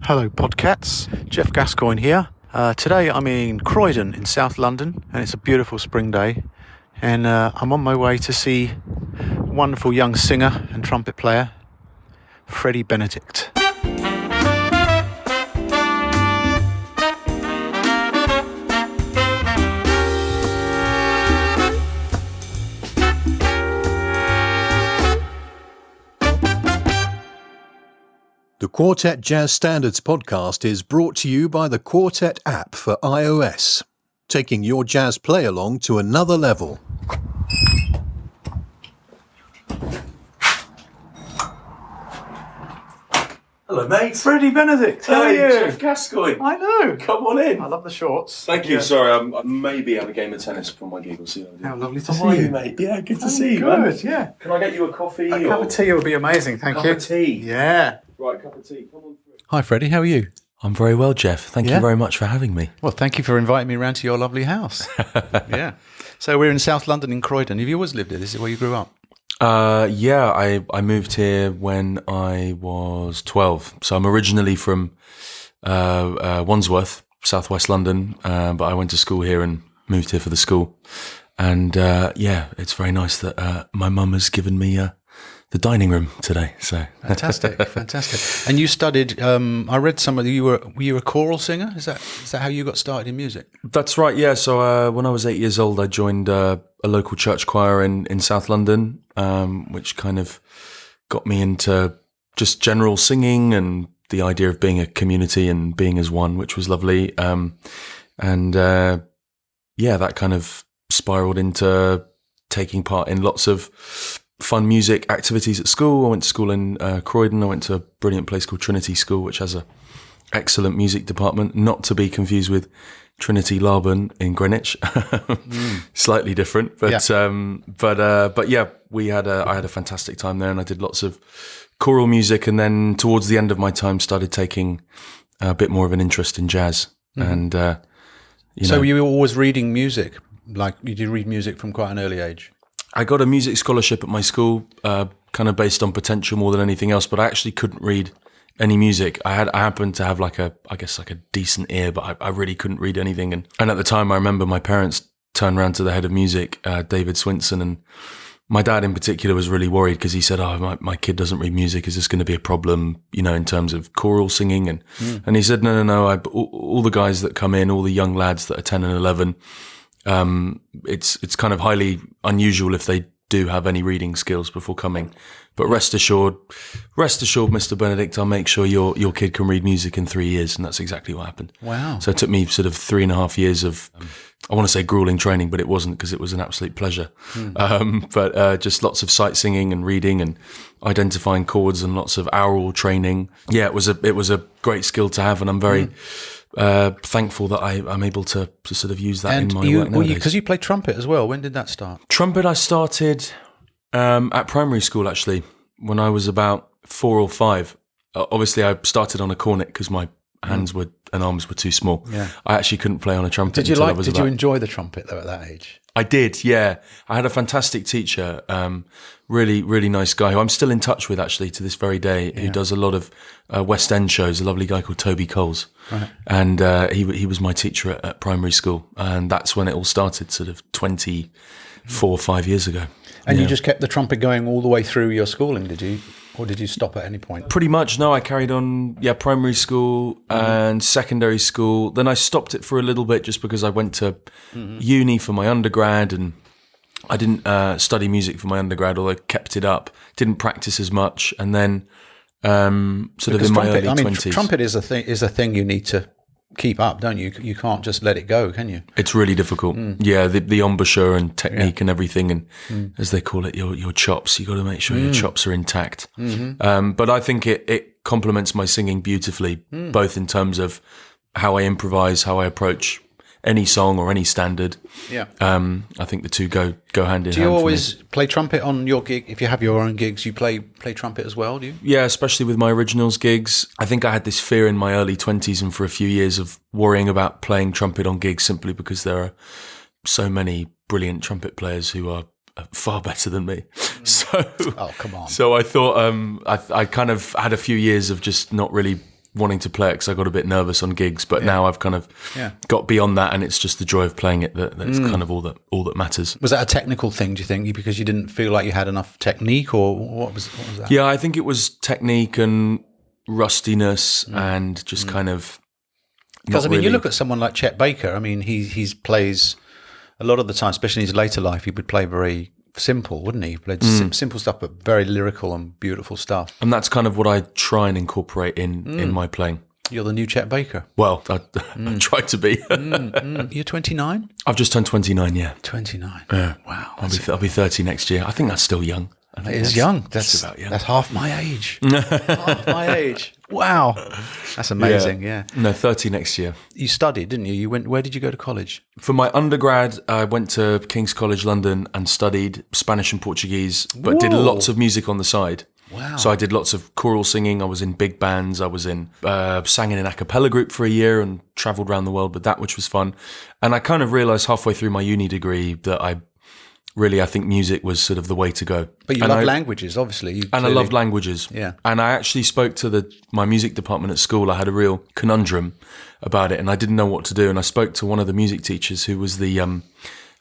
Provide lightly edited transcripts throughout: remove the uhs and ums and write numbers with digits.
Hello Podcats, Geoff Gascoigne here. Today I'm in Croydon in South London and it's a beautiful spring day, and I'm on my way to see a wonderful young singer and trumpet player, Freddie Benedict. The Quartet Jazz Standards podcast is brought to you by the Quartet app for iOS, taking your jazz play along to another level. Hello, mate. Freddie Benedict, how are you? Geoff Gascoigne. I know. Come on in. I love the shorts. Thank you. Sorry, I maybe have a game of tennis from my gig. We'll see what I do. How lovely to How see are you. you, mate? Yeah, good to see you, Good, man. yeah. Can I get you a coffee? A cup of tea would be amazing, thank you. Cup of tea. Yeah. Right, cup of tea. Come on through. Hi Freddie, how are you? I'm very well, Geoff. Thank you very much for having me. Well, thank you for inviting me around to your lovely house. Yeah. So we're in South London in Croydon. Have you always lived here? This is where you grew up? Yeah, I moved here when I was 12. So I'm originally from Wandsworth, southwest London, but I went to school here and moved here for the school. And yeah, it's very nice that my mum has given me the dining room today. So Fantastic. And you studied. I read some of were you a choral singer? Is that how you got started in music? That's right. Yeah. So when I was 8 years old, I joined a local church choir in South London, which kind of got me into just general singing and the idea of being a community and being as one, which was lovely. Yeah, that kind of spiraled into taking part in lots of fun music activities at school. I went to school in Croydon. I went to a brilliant place called Trinity School, which has a excellent music department, not to be confused with Trinity Laban in Greenwich. Slightly different, but yeah, I had a fantastic time there, and I did lots of choral music. And then towards the end of my time, started taking a bit more of an interest in jazz. And So you were always reading music, like you did read music from quite an early age. I got a music scholarship at my school, kind of based on potential more than anything else, but I actually couldn't read any music. I happened to have like a decent ear, but I really couldn't read anything. And at the time, I remember my parents turned around to the head of music, David Swinson, and my dad in particular was really worried because he said, "Oh, my kid doesn't read music. Is this going to be a problem, in terms of choral singing?" And he said, "No. All the guys that come in, all the young lads that are 10 and 11, it's kind of highly unusual if they do have any reading skills before coming. But rest assured, Mr. Benedict, I'll make sure your kid can read music in 3 years." And that's exactly what happened. Wow. So it took me sort of 3.5 years of, I want to say grueling training, but it wasn't, because it was an absolute pleasure. But just lots of sight singing and reading and identifying chords and lots of aural training. Yeah, it was a great skill to have, and I'm very thankful that I'm able to sort of use that in my work nowadays. Because you play trumpet as well. When did that start? Trumpet I started at primary school, actually, when I was about 4 or 5. Obviously, I started on a cornet because my hands and arms were too small. Yeah. I actually couldn't play on a trumpet. Did you enjoy the trumpet though at that age? I did, yeah. I had a fantastic teacher, really, really nice guy who I'm still in touch with actually to this very day, who does a lot of West End shows, a lovely guy called Toby Coles. Right. And he was my teacher at primary school. And that's when it all started, sort of 24, 5 years ago. And you just kept the trumpet going all the way through your schooling, did you? Or did you stop at any point? Pretty much, no. I carried on, primary school and secondary school. Then I stopped it for a little bit just because I went to uni for my undergrad, and I didn't study music for my undergrad, although I kept it up. Didn't practice as much. And then sort of in my early 20s. Trumpet is a thing you need to keep up, don't you? You can't just let it go, can you? It's really difficult. Yeah, the embouchure and technique and everything, and as they call it, your chops. You got to make sure your chops are intact. But I think it complements my singing beautifully, both in terms of how I improvise, how I approach any song or any standard. Yeah. I think the two go hand in hand. Do you always play trumpet on your gig? If you have your own gigs, you play trumpet as well, do you? Yeah, especially with my originals gigs. I think I had this fear in my early 20s and for a few years of worrying about playing trumpet on gigs, simply because there are so many brilliant trumpet players who are far better than me. So, oh, come on. So I thought I kind of had a few years of just not really wanting to play it because I got a bit nervous on gigs, but now I've kind of got beyond that, and it's just the joy of playing it that's kind of all that matters. Was that a technical thing, do you think, because you didn't feel like you had enough technique, or what was that? Yeah, I think it was technique and rustiness and just kind of. Because I mean, you look at someone like Chet Baker. I mean, he plays a lot of the time, especially in his later life. He would play very simple, wouldn't he? He played simple stuff, but very lyrical and beautiful stuff. And that's kind of what I try and incorporate in my playing. You're the new Chet Baker. Well, I try to be. You're 29? I've just turned 29. Yeah, 29. Yeah. Wow. I'll be 30 next year. I think that's still young. I think it is young. That's about young. That's half my age. Half my age. Wow. That's amazing. Yeah. No, 30 next year. You studied, didn't you? You went. Where did you go to college? For my undergrad, I went to King's College London and studied Spanish and Portuguese, but did lots of music on the side. Wow. So I did lots of choral singing. I was in big bands. I was sang in an a cappella group for a year and travelled around the world with that, which was fun. And I kind of realised halfway through my uni degree that I think music was sort of the way to go. But you love languages, obviously. I loved languages. Yeah. And I actually spoke to my music department at school. I had a real conundrum about it, and I didn't know what to do. And I spoke to one of the music teachers who was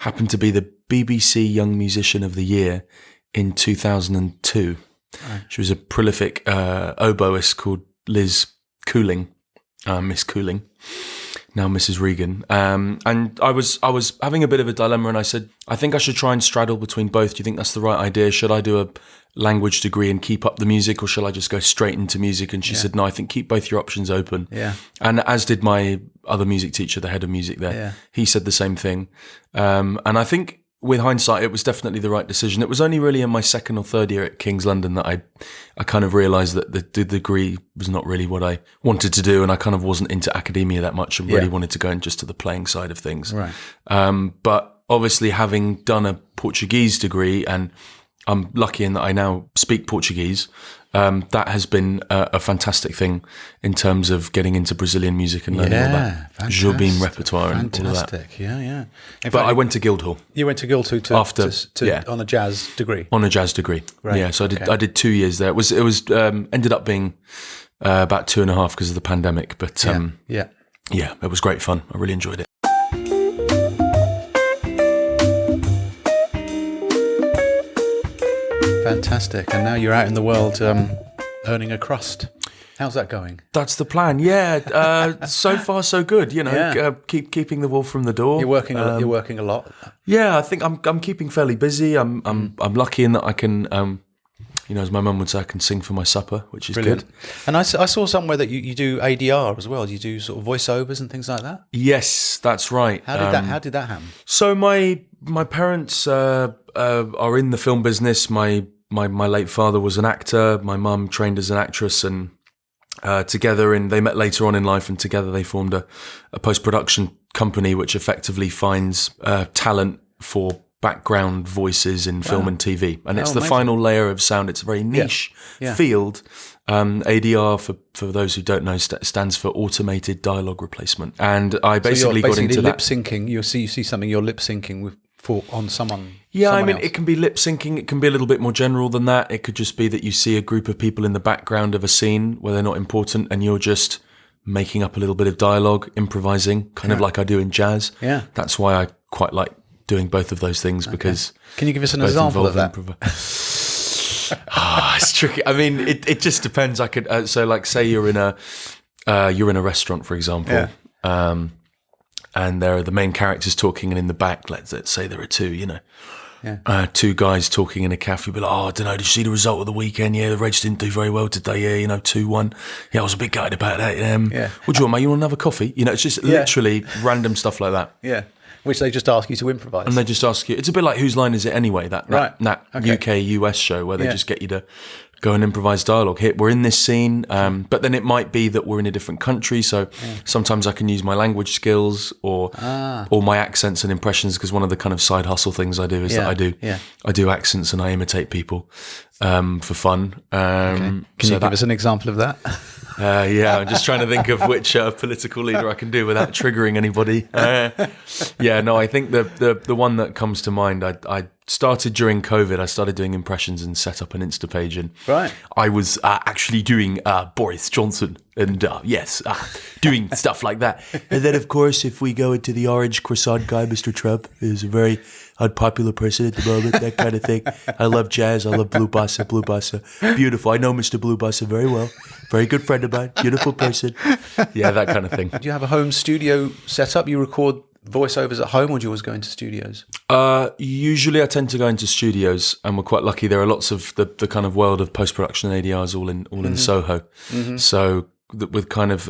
happened to be the BBC Young Musician of the Year in 2002. Right. She was a prolific oboist called Liz Cooling, Miss Cooling. Now Mrs. Regan. And I was having a bit of a dilemma, and I said, I think I should try and straddle between both. Do you think that's the right idea? Should I do a language degree and keep up the music, or shall I just go straight into music? And she said, no, I think keep both your options open. Yeah. And as did my other music teacher, the head of music there. Yeah. He said the same thing. And I think with hindsight, it was definitely the right decision. It was only really in my second or third year at King's London that I kind of realised that the degree was not really what I wanted to do, and I kind of wasn't into academia that much and really wanted to go in just to the playing side of things. Right. But obviously, having done a Portuguese degree, and I'm lucky in that I now speak Portuguese, that has been a fantastic thing in terms of getting into Brazilian music and learning all that Jobim repertoire and all of that. Yeah. But I went to Guildhall. You went to Guildhall on a jazz degree. On a jazz degree, right. Yeah. So I did 2 years there. It was ended up being about 2.5 because of the pandemic. But yeah, it was great fun. I really enjoyed it. Fantastic. And now you're out in the world earning a crust. How's that going? That's the plan. Yeah. So far, so good. You know, keeping the wolf from the door. You're working a lot. Yeah, I think I'm keeping fairly busy. I'm lucky in that I can, as my mum would say, I can sing for my supper, which is brilliant. Good. And I saw somewhere that you do ADR as well. You do sort of voiceovers and things like that. Yes, that's right. How did that happen? So my parents are in the film business. My late father was an actor. My mum trained as an actress, and together, and they met later on in life, and together they formed a post-production company which effectively finds talent for background voices in film and TV. And it's the final layer of sound. It's a very niche field. ADR, for those who don't know, stands for automated dialogue replacement. And I basically got into lip syncing. You see something you're lip syncing on someone. Yeah, I mean, else. It can be lip syncing. It can be a little bit more general than that. It could just be that you see a group of people in the background of a scene where they're not important, and you're just making up a little bit of dialogue, improvising, kind of like I do in jazz. Yeah, that's why I quite like doing both of those things, because can you give us an example of that? It's tricky. I mean, it just depends. I could so like say you're in a restaurant, for example, and there are the main characters talking, and in the back, let's say there are two, two guys talking in a cafe. You'll be like, I don't know, did you see the result of the weekend? Yeah, the Reds didn't do very well today. Yeah, 2-1. Yeah, I was a bit gutted about that. What do you want, mate? You want another coffee? It's just literally random stuff like that. Yeah. Which they just ask you to improvise. And they just ask you. It's a bit like Whose Line Is It Anyway? That UK-US show where they just get you to go and improvise dialogue. Here, we're in this scene, but then it might be that we're in a different country. So sometimes I can use my language skills or my accents and impressions, because one of the kind of side hustle things I do is that I do accents and I imitate people for fun. Can you give us an example of that? I'm just trying to think of which political leader I can do without triggering anybody. I think the one that comes to mind, I started during COVID. I started doing impressions and set up an Insta page, and Right. I was actually doing Boris Johnson and doing stuff like that. And then, of course, if we go into the orange croissant guy, Mr. Trump is a very unpopular person at the moment, that kind of thing. I love jazz. I love Blue Bossa. Beautiful. I know Mr. Blue Bossa very well. Very good friend of mine. Beautiful person. Yeah, that kind of thing. Do you have a home studio set up? You record voiceovers at home, or do you always go into studios? Usually I tend to go into studios, and we're quite lucky. There are lots of the kind of world of post-production and ADRs all in Soho. So with kind of,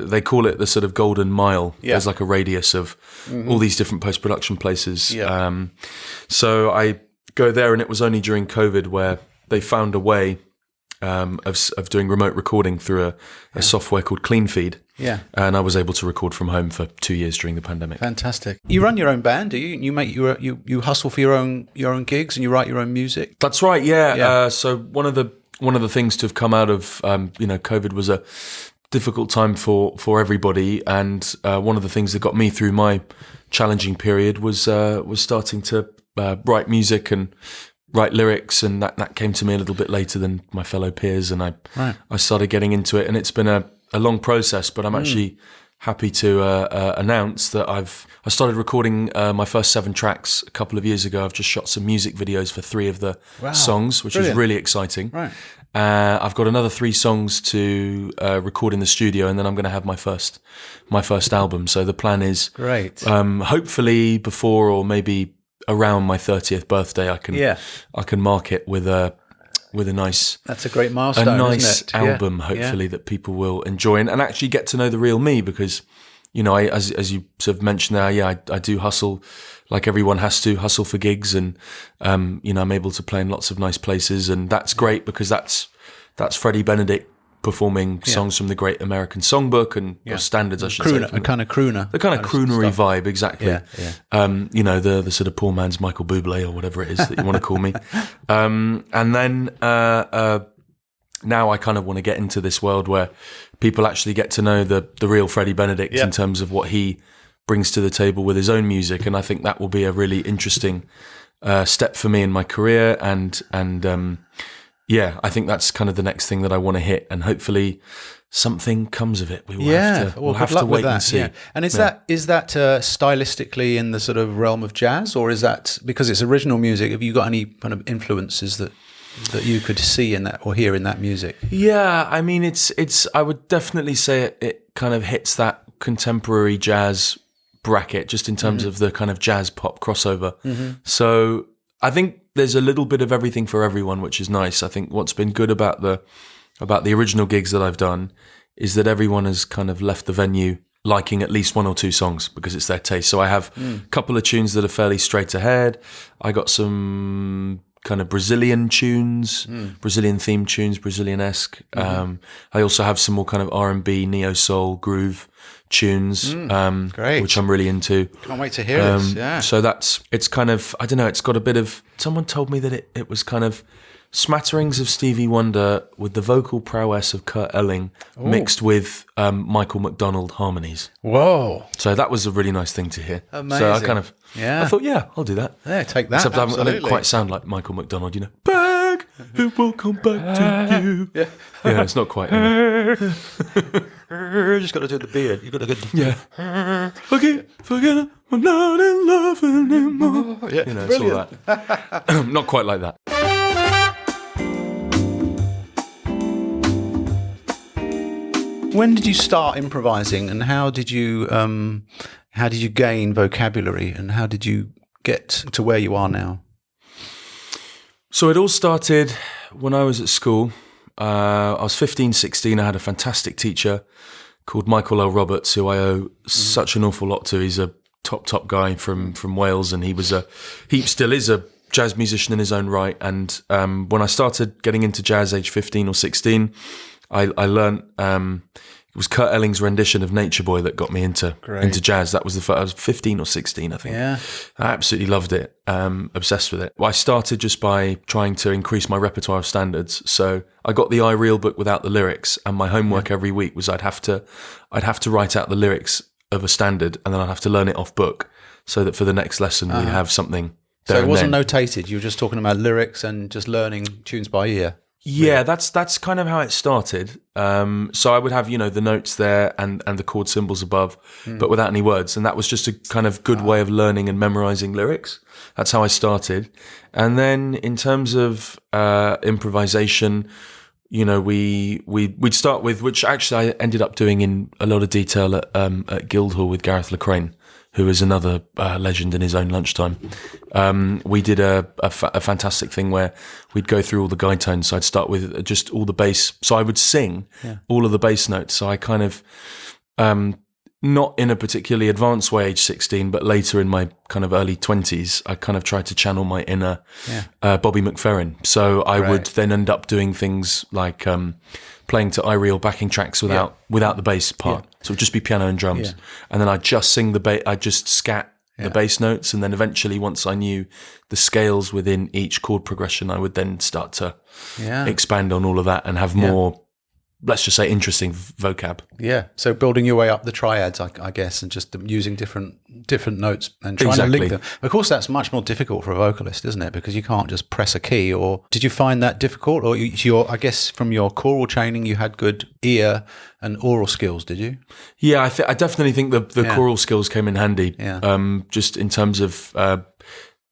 they call it the sort of golden mile. Yeah. There's like a radius of all these different post-production places. Yeah. So I go there, and it was only during COVID where they found a way of doing remote recording through a software called CleanFeed. Yeah. And I was able to record from home for 2 years during the pandemic. Fantastic. You run your own band, do you? You make you hustle for your own gigs, and you write your own music. That's right. Yeah. Yeah. So one of the things to have come out of COVID was a difficult time for everybody, and one of the things that got me through my challenging period was starting to write music and write lyrics, and that came to me a little bit later than my fellow peers, and I started getting into it, and it's been a long process, but I'm actually happy to announce that I started recording my first 7 tracks a couple of years ago. I've just shot some music videos for 3 of the songs, which is really exciting. Right. I've got another 3 songs to record in the studio, and then I'm going to have my first album. So the plan is Great. Hopefully before, or maybe around my 30th birthday, I can mark it with a nice. That's a great milestone. Isn't it? Album, hopefully, that people will enjoy and actually get to know the real me, because, as you sort of mentioned there, I do hustle like everyone has to hustle for gigs, and I'm able to play in lots of nice places, and that's great because that's Freddie Benedict performing songs from the Great American Songbook or standards, I should say. A kind of crooner. The kind of croonery vibe, exactly. Yeah. The sort of poor man's Michael Bublé, or whatever it is that you want to call me. And then now I kind of want to get into this world where people actually get to know the real Freddie Benedict in terms of what he brings to the table with his own music. And I think that will be a really interesting step for me in my career. And I think that's kind of the next thing that I want to hit, and hopefully something comes of it. We will have to wait and see. Yeah. And is that stylistically in the sort of realm of jazz, or is that because it's original music? Have you got any kind of influences that you could see in that or hear in that music? Yeah, I mean, it's. I would definitely say it kind of hits that contemporary jazz bracket, just in terms of the kind of jazz pop crossover. So I think there's a little bit of everything for everyone, which is nice. I think what's been good about the original gigs that I've done is that everyone has kind of left the venue liking at least 1 or 2 songs because it's their taste. So I have a couple of tunes that are fairly straight ahead. I got some kind of Brazilian tunes, Brazilian themed tunes, Brazilian-esque. I also have some more kind of R&B, neo-soul, groove tunes, Great. which I'm really into. Can't wait to hear this. Yeah. So it's kind of, I don't know, it's got a bit of, someone told me that it was kind of smatterings of Stevie Wonder with the vocal prowess of Kurt Elling mixed with Michael McDonald harmonies. Whoa. So that was a really nice thing to hear. Amazing. So I kind of, I thought, I'll do that. Yeah, take that. Except I don't quite sound like Michael McDonald, back, it will come back to you. Yeah, it's not quite. Just got to do the beard. You got to get. Forget it, I'm not in love anymore. Yeah, it's all that. Not quite like that. When did you start improvising, and how did you gain vocabulary, and how did you get to where you are now? So it all started when I was at school. I was 15, 16. I had a fantastic teacher called Michael L. Roberts, who I owe such an awful lot to. He's a top guy from Wales, and he still is a jazz musician in his own right. And when I started getting into jazz, age 15 or 16, I learned it was Kurt Elling's rendition of Nature Boy that got me into jazz. That was the first. I was 15 or 16, I think. Yeah, I absolutely loved it. Obsessed with it. Well, I started just by trying to increase my repertoire of standards. So I got the iReal book without the lyrics, and my homework every week was I'd have to write out the lyrics of a standard, and then I'd have to learn it off book, so that for the next lesson we'd have something So it wasn't then. notated. You were just talking about lyrics and just learning tunes by ear. Yeah, that's kind of how it started. So I would have, the notes there and the chord symbols above, but without any words. And that was just a kind of good way of learning and memorizing lyrics. That's how I started. And then in terms of improvisation, we'd start with, which actually I ended up doing in a lot of detail at Guildhall with Gareth Lecraine, who is another legend in his own lunchtime. We did a fantastic thing where we'd go through all the guide tones. So I'd start with just all the bass. So I would sing all of the bass notes. So I kind of, not in a particularly advanced way, age 16, but later in my kind of early 20s, I kind of tried to channel my inner Bobby McFerrin. So I would then end up doing things like playing to iReal backing tracks without the bass part. So it would just be piano and drums. And then I'd just sing the bass, I'd just scat the bass notes. And then eventually, once I knew the scales within each chord progression, I would then start to expand on all of that and have more, let's just say, interesting vocab. Yeah. So building your way up the triads, I guess, and just using different notes and trying to link them. Of course, that's much more difficult for a vocalist, isn't it? Because you can't just press a key. Or did you find that difficult? Or I guess from your choral training, you had good ear and oral skills, did you? Yeah, I definitely think the choral skills came in handy. Just in terms of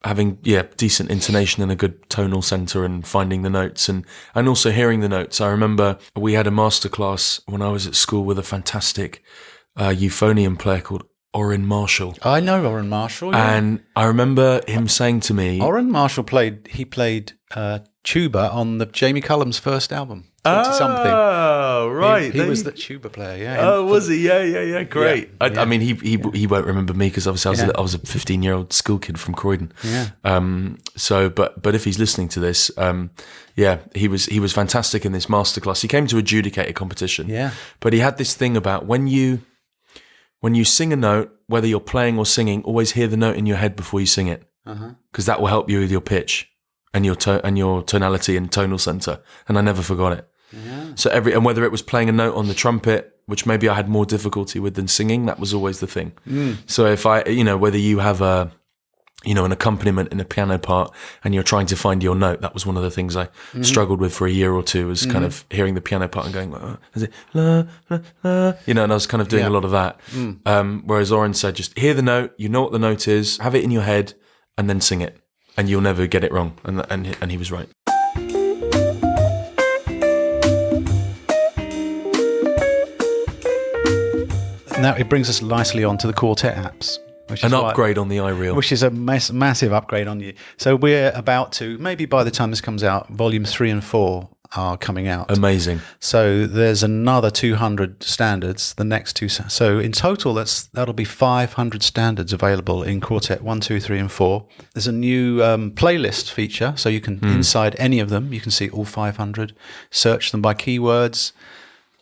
having decent intonation and a good tonal center and finding the notes and also hearing the notes. I remember we had a masterclass when I was at school with a fantastic euphonium player called Orrin Marshall. I know Orrin Marshall, yeah. And I remember him saying to me... Orrin Marshall played tuba on the Jamie Cullum's first album. 20-something. Oh, right. He was the tuba player, yeah. Oh, was he? Yeah, great. Yeah, I mean, he won't remember me because obviously I was a 15-year-old school kid from Croydon. Yeah. But if he's listening to this, he was fantastic in this masterclass. He came to adjudicate a competition. Yeah. But he had this thing about when you sing a note, whether you're playing or singing, always hear the note in your head before you sing it, because that will help you with your pitch and your tonality and tonal center. And I never forgot it. Yeah. So and whether it was playing a note on the trumpet, which maybe I had more difficulty with than singing, that was always the thing. So if whether you have an accompaniment in a piano part and you're trying to find your note, that was one of the things I struggled with for a year or two, was kind of hearing the piano part and going, is it la, la, la? And I was kind of doing a lot of that. Whereas Orrin said, just hear the note, you know what the note is, have it in your head and then sing it and you'll never get it wrong. And he was right. Now it brings us nicely on to the quartet apps. An upgrade on the iReal. Which is a massive upgrade on you. So we're about to, maybe by the time this comes out, volumes 3 and 4 are coming out. Amazing. So there's another 200 standards, the next two. So in total, that'll be 500 standards available in Quartet 1, 2, 3 and 4. There's a new playlist feature, so you can, inside any of them, you can see all 500, search them by keywords,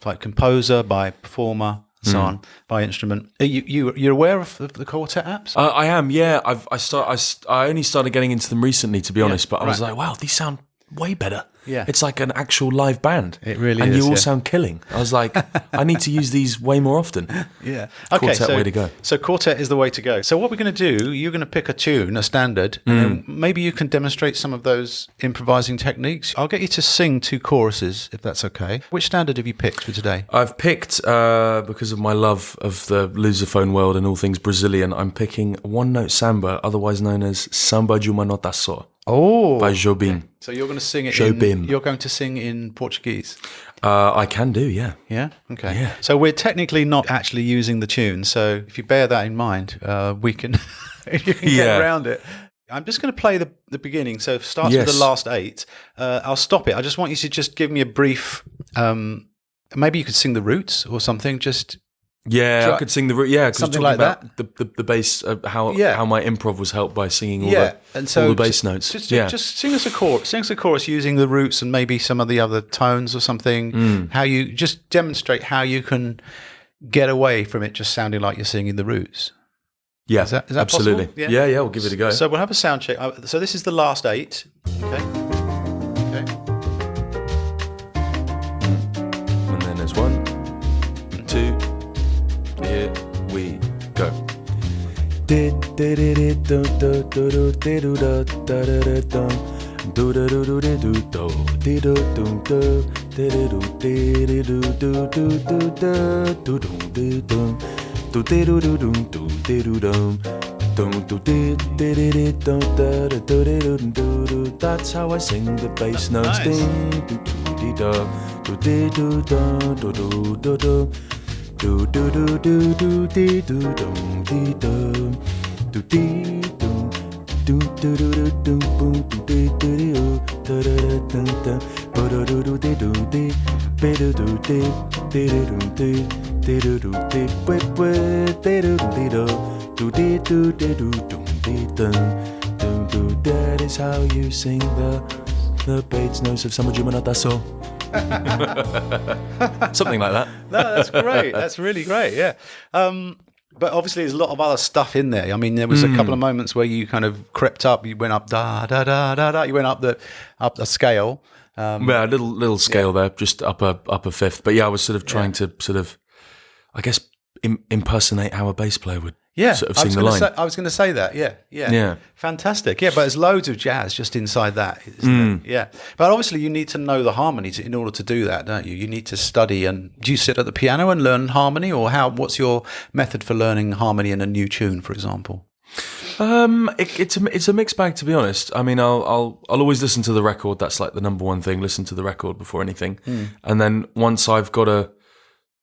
by composer, by performer, so on, by instrument. You're aware of the quartet apps? I am, yeah. I only started getting into them recently, to be honest, but I was like, wow, these sound way better. Yeah. It's like an actual live band. It really is. And you all sound killing. I was like, I need to use these way more often. Yeah. Okay, Quartet, way to go. So Quartet is the way to go. So what we're going to do, you're going to pick a tune, a standard, and then maybe you can demonstrate some of those improvising techniques. I'll get you to sing 2 choruses, if that's okay. Which standard have you picked for today? I've picked, because of my love of the lusophone world and all things Brazilian, I'm picking One Note Samba, otherwise known as Samba de uma nota só. Oh, by Jobim. Okay. So you're going to sing it. Jobim. You're going to sing in Portuguese. I can do, yeah. Yeah. Okay. Yeah. So we're technically not actually using the tune. So if you bear that in mind, we can you can get around it. I'm just going to play the beginning. So it starts with the last 8. I'll stop it. I just want you to just give me a brief. Maybe you could sing the roots or something. Just. Yeah, I could sing the something like that. The bass, how my improv was helped by singing all the bass notes. Just sing us a chorus. Sing us a chorus using the roots and maybe some of the other tones or something. How you just demonstrate how you can get away from it just sounding like you're singing the roots. Yeah, is that absolutely possible? Yeah, we'll give it a go. So we'll have a sound check. So this is the last 8. Okay. And then there's 1, 2. Here we go. That's how I sing the bass notes. That is how you sing the bass notes of Samba Jumanataso. Something like that. No, that's great. That's really great. Yeah. But obviously, there's a lot of other stuff in there. I mean, there was a couple of moments where you kind of crept up. You went up da da da da da. You went up the scale. Yeah, a little scale there, just upper fifth. But yeah, I was sort of trying to sort of, I guess, impersonate how a bass player would sort of sing the line. I was going to say that. Yeah. Fantastic. Yeah, but there's loads of jazz just inside that. Isn't there? Yeah. But obviously, you need to know the harmony in order to do that, don't you? You need to study. And do you sit at the piano and learn harmony, or what's your method for learning harmony in a new tune, for example? It's a mixed bag, to be honest. I mean, I'll always listen to the record. That's like the number one thing. Listen to the record before anything, and then once I've got a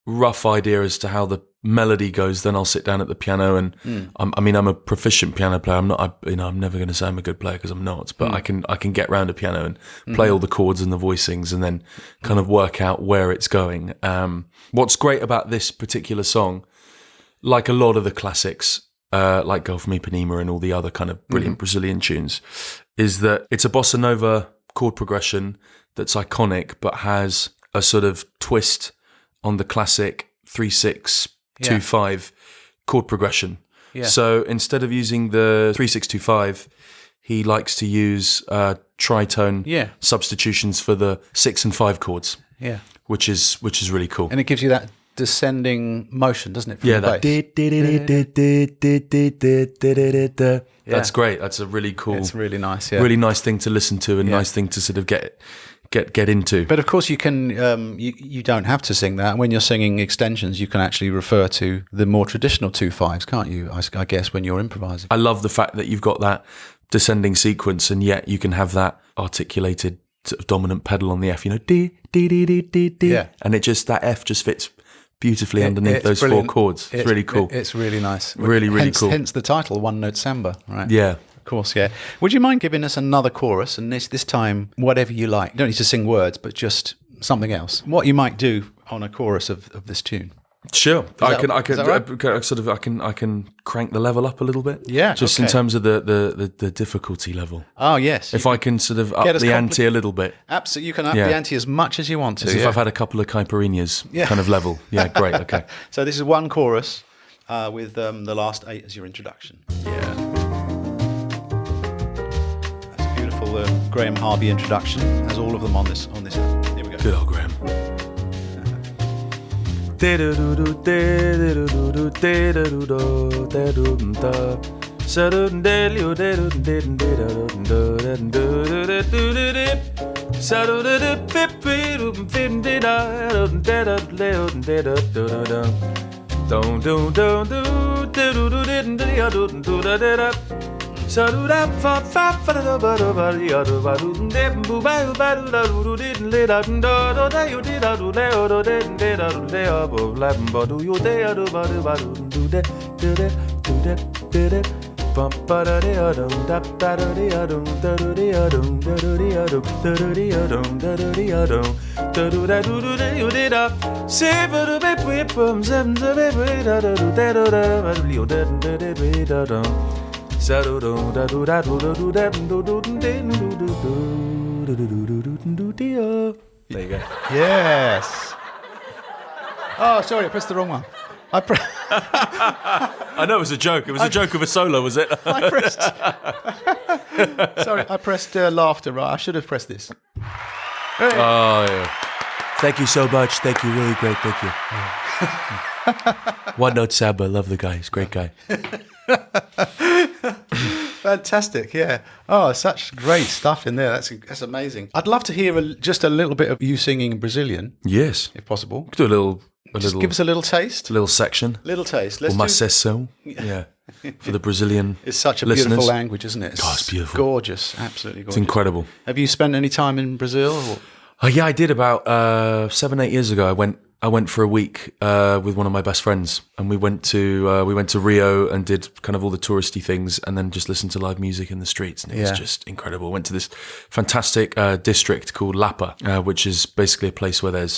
rough idea as to how the melody goes, then I'll sit down at the piano. And I'm a proficient piano player. I'm not. I'm never going to say I'm a good player because I'm not. But I can get round a piano and play all the chords and the voicings, and then kind of work out where it's going. What's great about this particular song, like a lot of the classics, like Go For Me Ipanema and all the other kind of brilliant Brazilian tunes, is that it's a bossa nova chord progression that's iconic, but has a sort of twist on the classic 3-6-2-5 chord progression. Yeah. So instead of using the 3-6-2-5, he likes to use tritone substitutions for the 6 and 5 chords. Yeah, which is really cool. And it gives you that descending motion, doesn't it? From the bass? That's great. That's a really cool. It's really nice. Yeah, really nice thing to listen to, and nice thing to sort of get into. But of course, you can. You don't have to sing that. When you're singing extensions, you can actually refer to the more traditional 2-5s, can't you? I guess when you're improvising. I love the fact that you've got that descending sequence, and yet you can have that articulated sort of dominant pedal on the F. You know, D D D D D D, and that F just fits beautifully underneath those brilliant. 4 chords. It's really cool. It's really nice. Really cool. Hence the title, One Note Samba, right? Yeah. Of course, yeah. Would you mind giving us another chorus, and this time, whatever you like? You don't need to sing words, but just something else. What you might do on a chorus of this tune. Sure, I can right? I can crank the level up a little bit. Yeah, just in terms of the difficulty level. Oh yes, if I can sort of up the ante a little bit. Absolutely, you can up the ante as much as you want to. As if I've had a couple of caipirinhas kind of level. Yeah, great. Okay. So this is one chorus with the last 8 as your introduction. Yeah. That's a beautiful Graham Harvey introduction. Has all of them on this. Here we go. Good old Graham. There you go. Yes. Oh, sorry, I pressed the wrong one. I know it was a joke. It was a joke of a solo, was it? I pressed laughter. Right, I should have pressed this. Hey. Oh yeah. Thank you so much. Thank you. Really great. Thank you. One Note Samba. Love the guy. He's a great guy. Fantastic, yeah. Oh, such great stuff in there. That's amazing. I'd love to hear just a little bit of you singing Brazilian, Yes. if possible. Do a little Give us a little taste. little section. Little taste. Uma sessão. Yeah. For the Brazilian It's such a listeners. beautiful language, isn't it? Oh, it's beautiful. Gorgeous, absolutely gorgeous. It's incredible. Have you spent any time in Brazil? Or? Oh, yeah, I did about 7-8 years ago. I went for a week with one of my best friends, and we went to Rio and did kind of all the touristy things, and then just listened to live music in the streets, and it was just incredible. Went to this fantastic district called Lapa, which is basically a place where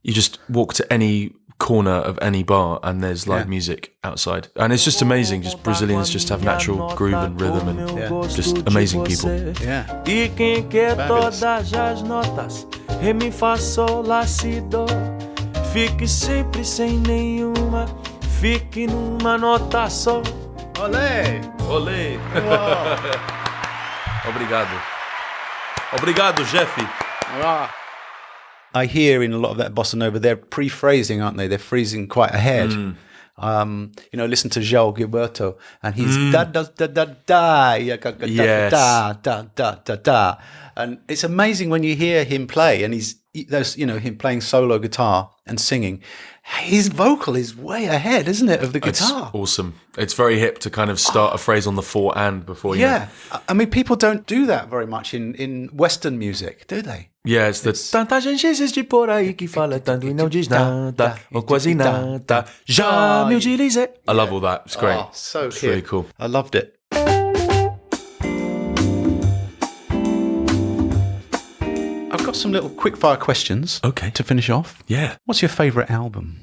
you just walk to any corner of any bar and there's live music outside, and it's just amazing. Just Brazilians just have natural groove and rhythm, and just amazing people. Yeah. E quem quer Fabulous. todas as notas, ré, mi, fá, sol, lá, si, do. Fique sempre sem nenhuma, fique numa nota só. Olé! Olê! Wow. Obrigado. Obrigado, Geoff. I hear in a lot of that bossa nova, they're pre-phrasing, aren't they? They're phrasing quite ahead. Listen to João Gilberto, and he's da da da da da, Yes. da da da da da, and it's amazing when you hear him play, and there's him playing solo guitar and singing. His vocal is way ahead, isn't it, of the guitar? It's awesome. It's very hip to kind of start a phrase on the fore and before you. Yeah, I mean, people don't do that very much in Western music, do they? Yeah, it's the tanta gente existe por aí que fala tanto e não diz nada ou quase nada. Já me utilizei. I love all that. It's great. Oh, so it's hip. really cool. I loved it. I've got some little quick-fire questions. Okay. To finish off. Yeah. What's your favourite album?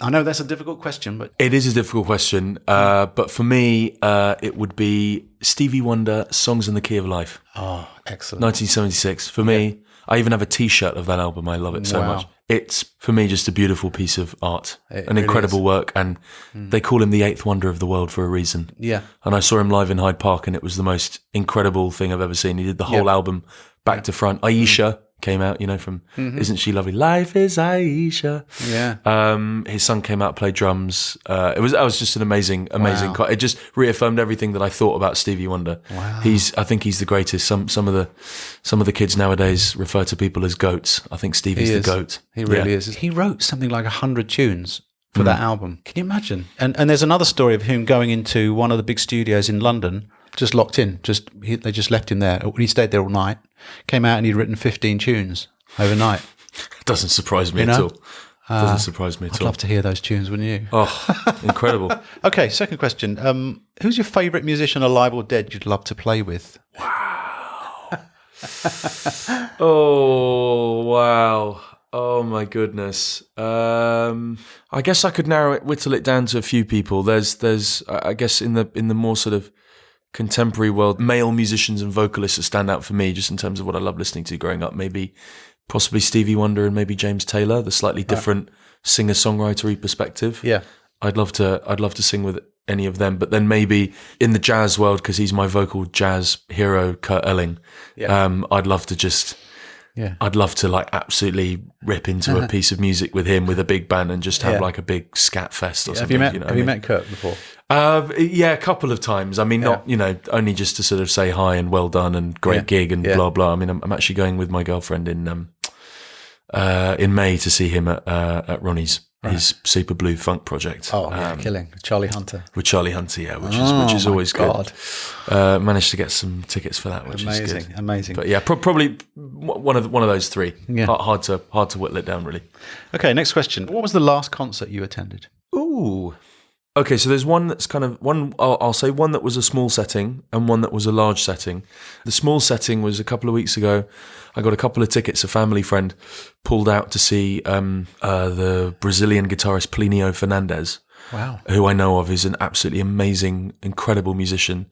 I know that's a difficult question, but It is a difficult question, but for me, it would be Stevie Wonder, Songs in the Key of Life, oh, excellent. 1976. For me, I even have a T-shirt of that album. I love it so Wow. much. It's, for me, just a beautiful piece of art, It an really incredible is. work, and they call him the eighth wonder of the world for a reason. Yeah. And I saw him live in Hyde Park, and it was the most incredible thing I've ever seen. He did the whole album back to front. Aisha came out, from Isn't She Lovely? Life is Aisha. Yeah. His son came out, played drums. That was just an amazing. Wow. It just reaffirmed everything that I thought about Stevie Wonder. Wow. I think he's the greatest. Some of the kids nowadays refer to people as goats. I think Stevie's He the is. goat. He really is. He wrote something like 100 tunes for that album. Can you imagine? And there's another story of him going into one of the big studios in London, just locked in. They just left him there. He stayed there all night. Came out and he'd written 15 tunes overnight. Doesn't surprise me You at know? all. Doesn't surprise me at I'd all. love to hear those tunes, wouldn't you? Oh, incredible. Okay, second question. Who's your favourite musician, alive or dead, you'd love to play with? Oh, wow. Oh, my goodness. I guess I could whittle it down to a few people. There's I guess in the more sort of contemporary world, male musicians and vocalists that stand out for me, just in terms of what I love listening to growing up. Maybe possibly Stevie Wonder and maybe James Taylor, the slightly different singer-songwriter-y perspective. Yeah. I'd love to sing with any of them, but then maybe in the jazz world, because he's my vocal jazz hero, Kurt Elling. Yeah. I'd love to like absolutely rip into a piece of music with him, with a big band, and just have like a big scat fest or Have something. you met Kurt before? Yeah, a couple of times. I mean, not only just to sort of say hi and well done and great gig and blah blah. I mean, I'm actually going with my girlfriend in May to see him at Ronnie's. His Super Blue Funk project. Oh, yeah, killing. Charlie Hunter. With Charlie Hunter, yeah, which is always God. good. Managed to get some tickets for that, which is good. Amazing. But yeah, probably one of those three. Yeah. Hard to whittle it down, really. Okay, next question. What was the last concert you attended? Ooh. Okay, so there's one that's kind of I'll say one that was a small setting and one that was a large setting. The small setting was a couple of weeks ago. I got a couple of tickets. A family friend pulled out to see the Brazilian guitarist Plinio Fernandes. Wow. Who I know of is an absolutely amazing, incredible musician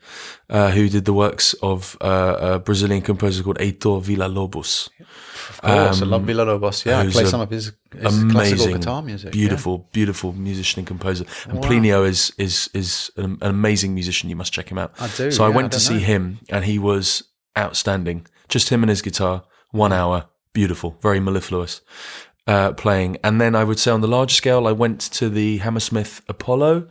who did the works of a Brazilian composer called Heitor Villa-Lobos. Of course, I love Villa-Lobos. Yeah, I who's play a some of his amazing classical guitar music. Beautiful musician and composer. And Plinio is an amazing musician. You must check him out. I do. So I yeah, went to don't see know. him, and he was outstanding. Just him and his guitar, 1 hour, beautiful, very mellifluous. playing. And then I would say on the large scale, I went to the Hammersmith Apollo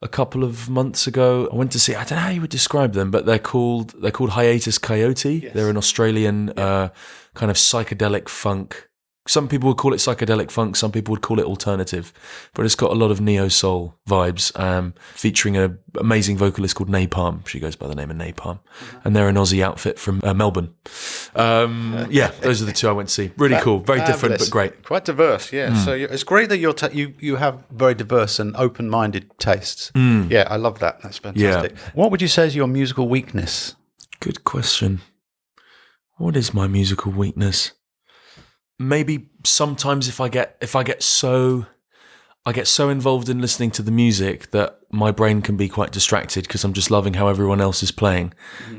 a couple of months ago. I went to see, I don't know how you would describe them, but they're called Hiatus Coyote. Yes. They're an Australian kind of psychedelic funk. Some people would call it psychedelic funk, some people would call it alternative, but it's got a lot of neo-soul vibes, featuring an amazing vocalist called Napalm. She goes by the name of Napalm, and they're an Aussie outfit from Melbourne. Those are the two I went to see. Really cool, very different, but great. Quite diverse, yeah. So it's great that you have very diverse and open-minded tastes. Yeah, I love that. That's fantastic. Yeah. What would you say is your musical weakness? Good question. What is my musical weakness? Maybe sometimes if I get so involved in listening to the music that my brain can be quite distracted because I'm just loving how everyone else is playing,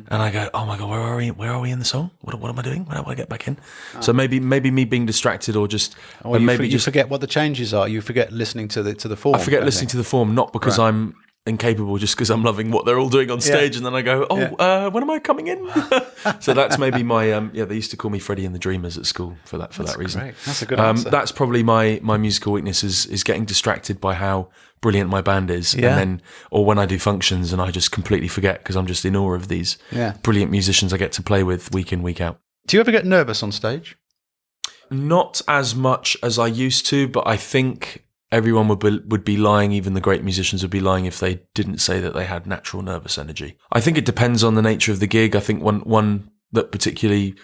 and I go, oh my god, where are we in the song? What am I doing? How do I get back in? So maybe me being distracted, or just you forget what the changes are. You forget listening to the form. I forget listening to the form, not because I'm incapable, just because I'm loving what they're all doing on stage, and then I go, when am I coming in? So that's maybe my they used to call me Freddie and the Dreamers at school for that reason. Great. That's a good answer. That's probably my musical weakness is getting distracted by how brilliant my band is, and then or when I do functions and I just completely forget because I'm just in awe of these brilliant musicians I get to play with week in, week out. Do you ever get nervous on stage? Not as much as I used to, but I think everyone would be lying, even the great musicians would be lying if they didn't say that they had natural nervous energy. I think it depends on the nature of the gig. I think one that particularly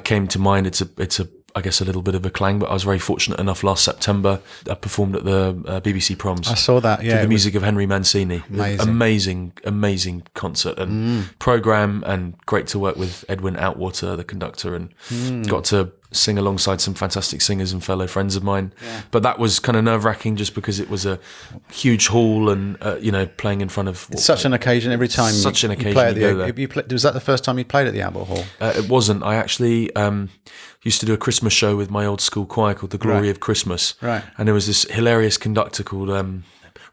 came to mind, it's a I guess a little bit of a clang, but I was very fortunate enough last September. I performed at the BBC Proms. I saw that, yeah. To the music of Henry Mancini. Amazing. Amazing concert and programme, and great to work with Edwin Outwater, the conductor, and got to sing alongside some fantastic singers and fellow friends of mine. Yeah. But that was kind of nerve-wracking just because it was a huge hall and, playing in front of... It's such an occasion every time you play at the... Was that the first time you played at the Albert Hall? It wasn't. I actually... used to do a Christmas show with my old school choir called The Glory of Christmas. Right. And there was this hilarious conductor called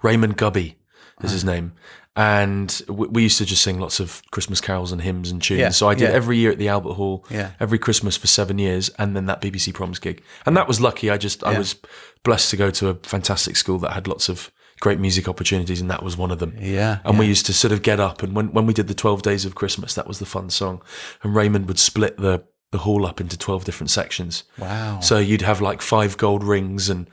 Raymond Gubby is his name. And we used to just sing lots of Christmas carols and hymns and tunes. Yeah, so I did every year at the Albert Hall, every Christmas for 7 years, and then that BBC Proms gig. And that was lucky. I was blessed to go to a fantastic school that had lots of great music opportunities, and that was one of them. And we used to sort of get up, and when we did the 12 Days of Christmas, that was the fun song. And Raymond would split the hall up into 12 different sections. Wow. So you'd have like 5 gold rings and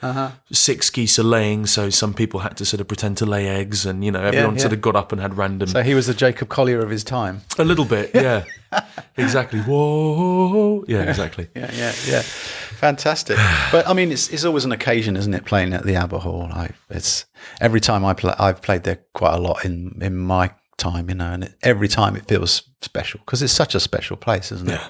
6 geese are laying, so some people had to sort of pretend to lay eggs, and everyone sort of got up and had random... So he was the Jacob Collier of his time. A little bit, yeah. Exactly. Whoa. Yeah, exactly. Yeah. Fantastic. But I mean, it's always an occasion, isn't it, playing at the Albert Hall? It's every time I've played there quite a lot in my time, and every time it feels special because it's such a special place, isn't it? Yeah.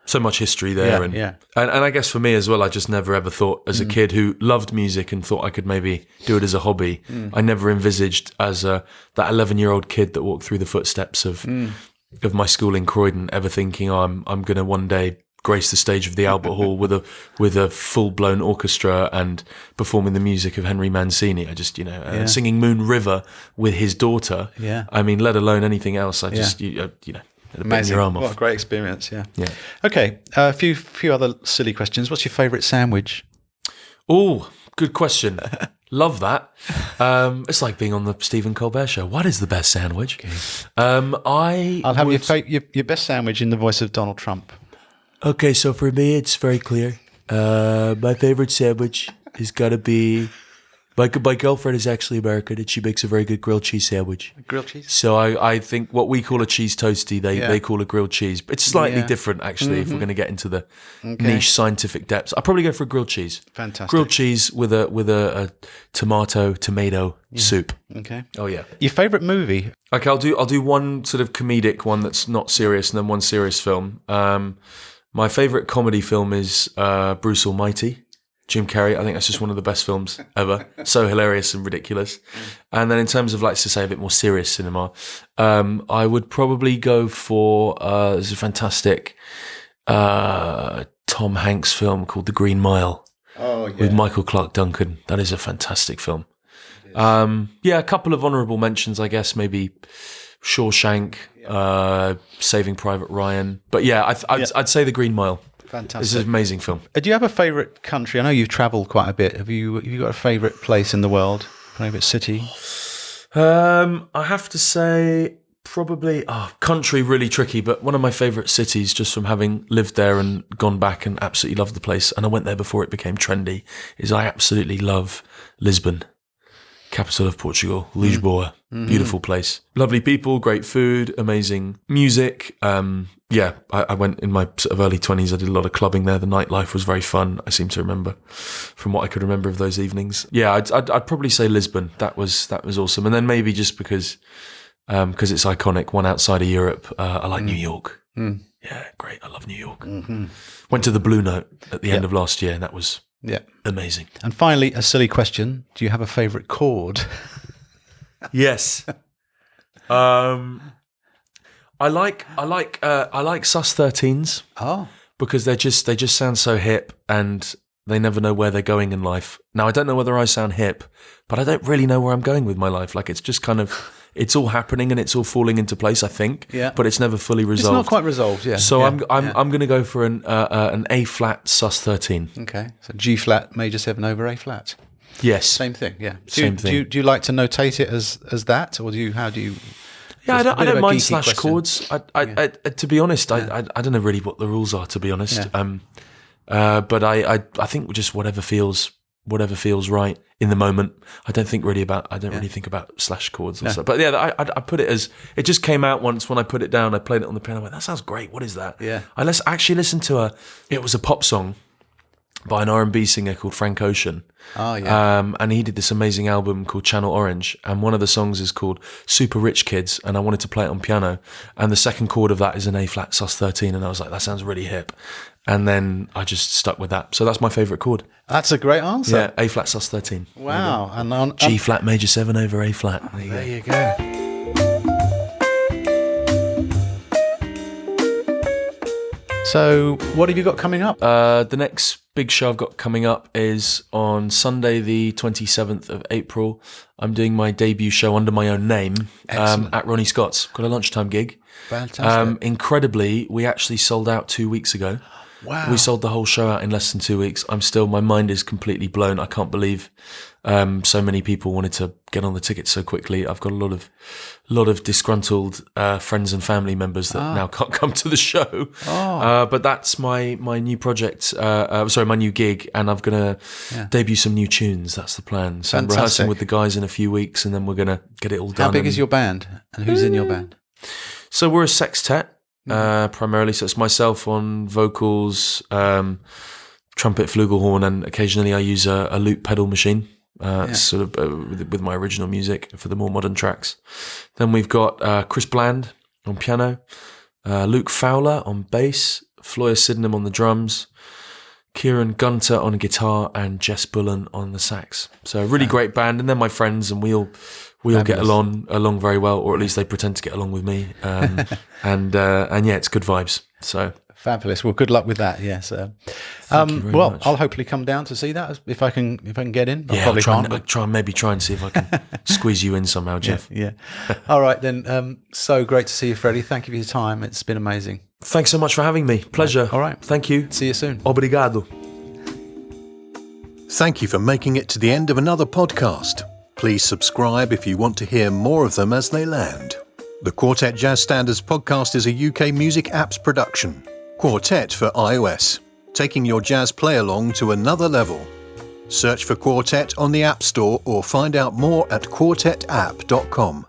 So much history there. And I guess for me as well, I just never ever thought as a kid who loved music and thought I could maybe do it as a hobby. I never envisaged as that 11-year-old kid that walked through the footsteps of my school in Croydon ever thinking, I'm going to one day grace the stage of the Albert Hall with a full-blown orchestra and performing the music of Henry Mancini. I just, singing Moon River with his daughter. Yeah. I mean, let alone anything else. I just, Amazing. What a great experience, yeah. Okay, a few other silly questions. What's your favourite sandwich? Oh, good question. Love that. It's like being on the Stephen Colbert Show. What is the best sandwich? Okay. I'll have your best sandwich in the voice of Donald Trump. Okay, so for me, it's very clear. My favourite sandwich has got to be... My girlfriend is actually American, and she makes a very good grilled cheese sandwich. Grilled cheese? So I think what we call a cheese toasty, they call a grilled cheese. It's slightly different, actually, if we're going to get into the niche scientific depths. I'd probably go for a grilled cheese. Fantastic. Grilled cheese with a tomato soup. Okay. Oh, yeah. Your favourite movie? Okay, I'll do one sort of comedic one that's not serious, and then one serious film. My favourite comedy film is Bruce Almighty. Jim Carrey, I think that's just one of the best films ever. So hilarious and ridiculous. And then in terms of, like, to say a bit more serious cinema, I would probably go for there's a fantastic Tom Hanks film called The Green Mile with Michael Clarke Duncan. That is a fantastic film. A couple of honourable mentions, I guess, maybe Shawshank, Saving Private Ryan. But yeah, I'd say The Green Mile. Fantastic. It's an amazing film. Do you have a favourite country? I know you've travelled quite a bit. Have you got a favourite place in the world? Favourite city? I have to say probably country, really tricky, but one of my favourite cities, just from having lived there and gone back and absolutely loved the place, and I went there before it became trendy, is I absolutely love Lisbon, capital of Portugal, Lisboa. Beautiful place. Lovely people, great food, amazing music. I went in my sort of early 20s. I did a lot of clubbing there. The nightlife was very fun, I seem to remember, from what I could remember of those evenings. Yeah, I'd probably say Lisbon. That was awesome. And then maybe just because it's iconic, one outside of Europe, I like New York. Yeah, great. I love New York. Went to the Blue Note at the end of last year, and that was amazing. And finally, a silly question. Do you have a favourite chord? Yes. I like sus13s. Oh. Because they just sound so hip, and they never know where they're going in life. Now, I don't know whether I sound hip, but I don't really know where I'm going with my life. Like, it's just kind of, it's all happening and it's all falling into place, I think. Yeah. But it's never fully resolved. It's not quite resolved, yeah. So I'm going to go for an A flat sus13. Okay. So G flat major 7 over A flat. Yes. Same thing, yeah. Same thing. Do you like to notate it as that, or how do you? Yeah, I don't mind slash chords. I to be honest, I don't know really what the rules are, to be honest. Yeah. But I think just whatever feels right in the moment. I don't really think about slash chords or stuff. But yeah, I put it as, it just came out once when I put it down. I played it on the piano. I went, that sounds great. What is that? Yeah. I actually listened to it was a pop song by an R&B singer called Frank Ocean. Oh, yeah. And he did this amazing album called Channel Orange, and one of the songs is called Super Rich Kids, and I wanted to play it on piano, and the second chord of that is an A flat sus13, and I was like, that sounds really hip. And then I just stuck with that. So that's my favourite chord. That's a great answer. Yeah, A flat sus13. Wow. And on G flat major 7 over A flat. There you go. So, what have you got coming up? The next big show I've got coming up is on Sunday, the 27th of April. I'm doing my debut show under my own name at Ronnie Scott's. Got a lunchtime gig. Fantastic. Incredibly, we actually sold out 2 weeks ago. Wow. We sold the whole show out in less than 2 weeks. My mind is completely blown. I can't believe so many people wanted to get on the tickets so quickly. I've got a lot of disgruntled friends and family members that now can't come to the show. But that's my new project, my new gig, and I'm going to debut some new tunes. That's the plan. So I'm rehearsing with the guys in a few weeks, and then we're going to get it all done. How big is your band, and who's in your band? So we're a sextet. Primarily, so it's myself on vocals, trumpet, flugelhorn, and occasionally I use a loop pedal machine, sort of with my original music for the more modern tracks. Then we've got Chris Bland on piano, Luke Fowler on bass, Floyer Sydenham on the drums, Kieran Gunter on guitar, and Jess Bullen on the sax. So a really great band, and they're my friends, and we all get along very well, or at least they pretend to get along with me. And yeah, it's good vibes. So fabulous. Well, good luck with that. Yes. Thank you very much. I'll hopefully come down to see that if I can get in. I yeah, probably I'll try and see if I can squeeze you in somehow, Geoff. Yeah. All right then. So great to see you, Freddie. Thank you for your time. It's been amazing. Thanks so much for having me. Pleasure. All right. Thank you. See you soon. Obrigado. Thank you for making it to the end of another podcast. Please subscribe if you want to hear more of them as they land. The Quartet Jazz Standards podcast is a UK music apps production. Quartet for iOS, taking your jazz play along to another level. Search for Quartet on the App Store or find out more at quartetapp.com.